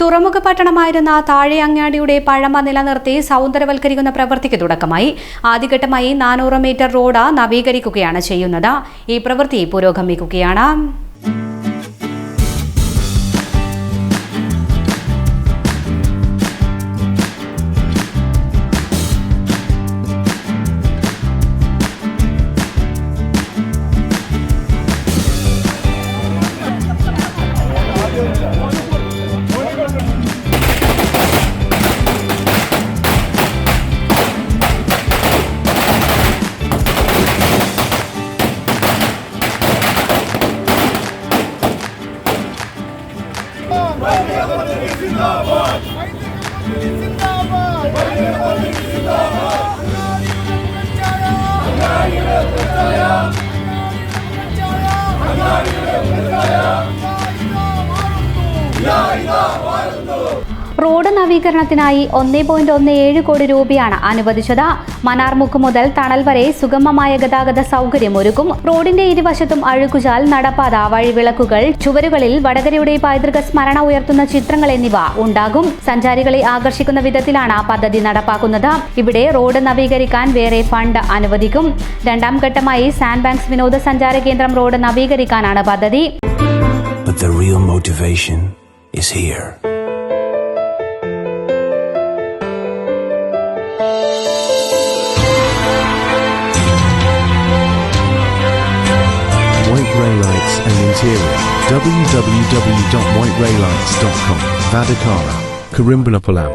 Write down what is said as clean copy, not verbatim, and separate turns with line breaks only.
തുറമുഖ പട്ടണമായിരുന്ന താഴെയങ്ങാടിയുടെ പഴമ നിലനിർത്തി സൗന്ദര്യവൽക്കരിക്കുന്ന പ്രവൃത്തിക്ക് തുടക്കമായി. ആദ്യഘട്ടമായി 400 മീറ്റർ റോഡ് നവീകരിക്കുകയാണ് ചെയ്യുന്നത്. ഈ പ്രവൃത്തി പുരോഗമിക്കുകയാണ്. റോഡ് നവീകരണത്തിനായി 1.17 കോടി രൂപയാണ് അനുവദിച്ചത്. മനാർമുക്ക് മുതൽ തണൽ വരെ സുഗമമായ ഗതാഗത സൗകര്യമൊരുക്കും. റോഡിന്റെ ഇരുവശത്തും അഴുക്കുചാൽ, നടപ്പാത, വഴിവിളക്കുകൾ, ചുവരുകളിൽ വടകരയുടെ പൈതൃക സ്മരണ ഉയർത്തുന്ന ചിത്രങ്ങൾ എന്നിവ ഉണ്ടാകും. സഞ്ചാരികളെ ആകർഷിക്കുന്ന വിധത്തിലാണ് പദ്ധതി നടപ്പാക്കുന്നത്. ഇവിടെ റോഡ് നവീകരിക്കാൻ വേറെ ഫണ്ട് അനുവദിക്കും. രണ്ടാം ഘട്ടമായി സാൻഡ് ബാങ്ക്സ് വിനോദസഞ്ചാര കേന്ദ്രം റോഡ് നവീകരിക്കാനാണ് പദ്ധതി.
But the real motivation is here.
White Raylights and Interior. www.whiterailights.com. Vadakara, Karimbanapallam.